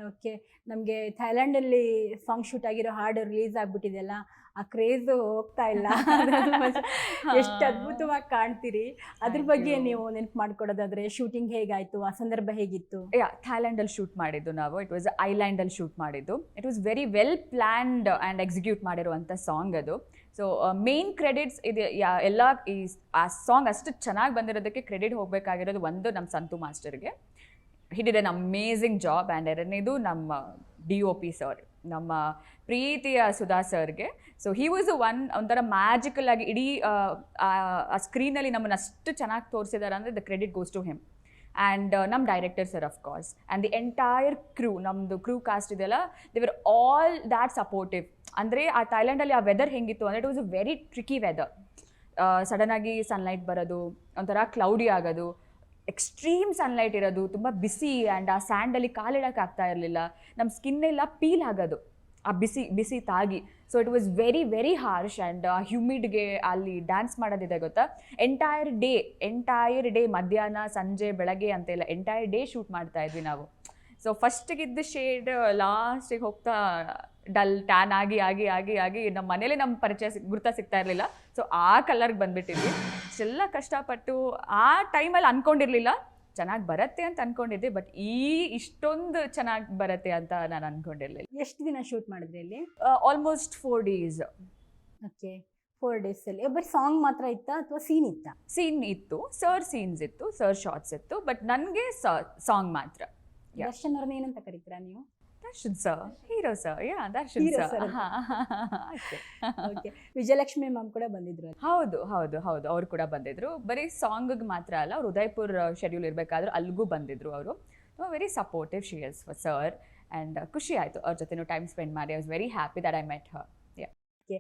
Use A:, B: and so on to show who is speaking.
A: Okay. ನಮಗೆ ಥೈಲ್ಯಾಂಡಲ್ಲಿ song shoot ಆಗಿರೋ ಹಾಡು ರಿಲೀಸ್ ಆಗ್ಬಿಟ್ಟಿದೆಯಲ್ಲ, ಆ ಕ್ರೇಜು ಹೋಗ್ತಾ ಇಲ್ಲ. ಎಷ್ಟು ಅದ್ಭುತವಾಗಿ ಕಾಣ್ತೀರಿ. ಅದ್ರ
B: Thank
A: ಬಗ್ಗೆ
B: you.
A: ನೀವು ನೆನಪು ಮಾಡ್ಕೊಡೋದಾದ್ರೆ ಶೂಟಿಂಗ್ ಹೇಗಾಯ್ತು, ಆ ಸಂದರ್ಭ ಹೇಗಿತ್ತು?
B: ಥೈಲ್ಯಾಂಡಲ್ಲಿ ಶೂಟ್ ಮಾಡಿದ್ದು ನಾವು. ಇಟ್ ವಾಸ್ ಐಲ್ಯಾಂಡಲ್ಲಿ ಶೂಟ್ ಮಾಡಿದ್ದು. It was very well planned and execute ಮಾಡಿರುವಂಥ ಸಾಂಗ್ ಅದು. ಸೊ ಮೇನ್ ಕ್ರೆಡಿಟ್ಸ್ ಇದು ಎಲ್ಲ ಆ ಸಾಂಗ್ ಅಷ್ಟು ಚೆನ್ನಾಗಿ ಬಂದಿರೋದಕ್ಕೆ ಕ್ರೆಡಿಟ್ ಹೋಗಬೇಕಾಗಿರೋದು ಒಂದು ನಮ್ಮ ಸಂತು ಮಾಸ್ಟರ್ಗೆ. He did an amazing job. And ಎರಡನೇದು ನಮ್ಮ DOP ಸರ್, ನಮ್ಮ ಪ್ರೀತಿಯ ಸುಧಾ ಸರ್ಗೆ. ಸೊ ಹಿ ವಾಸ್ ಒಂಥರ ಮ್ಯಾಜಿಕಲ್ ಆಗಿ ಇಡೀ ಆ ಸ್ಕ್ರೀನಲ್ಲಿ ನಮ್ಮನ್ನು ಅಷ್ಟು ಚೆನ್ನಾಗಿ ತೋರಿಸಿದ್ದಾರೆ ಅಂದರೆ the credit goes to him. And ನಮ್ಮ director sir of course and the entire crew, ನಮ್ಮದು ಕ್ರೂ ಕಾಸ್ಟ್ ಇದೆಲ್ಲ, they were all that supportive. ಅಂದರೆ ಆ ಥೈಲ್ಯಾಂಡಲ್ಲಿ ಆ ವೆದರ್ ಹೆಂಗಿತ್ತು ಅಂದರೆ it was a very tricky weather. ಸಡನ್ನಾಗಿ ಸನ್ಲೈಟ್ ಬರೋದು, ಒಂಥರ ಕ್ಲೌಡಿ ಆಗೋದು, ಎಕ್ಸ್ಟ್ರೀಮ್ ಸನ್ಲೈಟ್ ಇರೋದು, ತುಂಬ ಬಿಸಿ. ಆ್ಯಂಡ್ ಆ ಸ್ಯಾಂಡಲ್ಲಿ ಕಾಲಿಡೋಕೆ ಆಗ್ತಾ ಇರಲಿಲ್ಲ, ನಮ್ಮ ಸ್ಕಿನ್ನೆಲ್ಲ ಪೀಲ್ ಆಗೋದು ಆ ಬಿಸಿ ತಾಗಿ. So it was very very harsh. And ಹ್ಯೂಮಿಡ್ಗೆ ಅಲ್ಲಿ ಡ್ಯಾನ್ಸ್ ಮಾಡೋದಿದೆ ಗೊತ್ತಾ, ಎಂಟೈರ್ ಡೇ ಮಧ್ಯಾಹ್ನ ಸಂಜೆ ಬೆಳಗ್ಗೆ ಅಂತೆಲ್ಲ ಎಂಟೈರ್ ಡೇ ಶೂಟ್ ಮಾಡ್ತಾ ಇದ್ವಿ ನಾವು. ಸೊ ಫಸ್ಟಿಗಿದ್ದ ಶೇಡ್ ಲಾಸ್ಟಿಗೆ ಹೋಗ್ತಾ ಡಲ್ ಟ್ಯಾನ್ ಆಗಿ ನಮ್ಮ ಮನೇಲಿ ನಮ್ಮ ಪರಿಚಯ ಗುರ್ತ ಸಿಗ್ತಾ ಇರಲಿಲ್ಲ. ಸೊ ಆ ಕಲರ್ಗೆ ಬಂದುಬಿಟ್ಟಿದ್ವಿ. ಇಷ್ಟೆಲ್ಲ ಕಷ್ಟಪಟ್ಟು ಆ ಟೈಮಲ್ಲಿ ಅಂದ್ಕೊಂಡಿರಲಿಲ್ಲ ಚೆನ್ನಾಗಿ ಬರುತ್ತೆ ಅಂತ ಅಂದ್ಕೊಂಡಿದ್ದೆ, ಬಟ್ ಇಷ್ಟೊಂದು ಚೆನ್ನಾಗಿ ಬರುತ್ತೆ ಅಂತ ನಾನು ಅಂದ್ಕೊಂಡಿರಲಿಲ್ಲ.
A: ಎಷ್ಟು ದಿನ ಶೂಟ್ ಮಾಡಿದ್ರಿ ಇಲ್ಲಿ?
B: Almost 4 days.
A: ಓಕೆ, 4 ಡೇಸಲ್ಲಿ ಬರೀ ಸಾಂಗ್ ಮಾತ್ರ ಇತ್ತಾ ಅಥವಾ ಸೀನ್ ಇತ್ತಾ?
B: ಸೀನ್ ಇತ್ತು, ಸರ್ ಸೀನ್ಸ್ ಇತ್ತು, ಸರ್ ಶಾರ್ಟ್ಸ್ ಇತ್ತು, ಬಟ್ ನನಗೆ ಸಾಂಗ್ ಮಾತ್ರ.
A: ದರ್ಶನ್ ಅವ್ರನ್ನ ಏನಂತ ಕರೀತೀರಾ ನೀವು?
B: Darshan sir, hero sir. Darshan
A: Hero
B: sir.
A: sir. Okay. Vijayalakshmi ma'am ಕೂಡ ಬಂದಿದ್ರು.
B: ಹೌದು ಅವ್ರು ಕೂಡ ಬಂದಿದ್ರು. ಬರೀ ಸಾಂಗಿಗೆ ಮಾತ್ರ ಅಲ್ಲ, ಅವ್ರು ಉದಯ್ಪುರ್ ಶೆಡ್ಯೂಲ್ ಇರಬೇಕಾದ್ರೂ ಅಲ್ಲಿಗೂ ಬಂದಿದ್ರು ಅವರು. Very supportive she is for sir. And ಖುಷಿ ಆಯಿತು ಅವ್ರ ಜೊತೆನೂ ಟೈಮ್ ಸ್ಪೆಂಡ್ ಮಾಡಿ. I was very happy that I met Har.
A: Okay.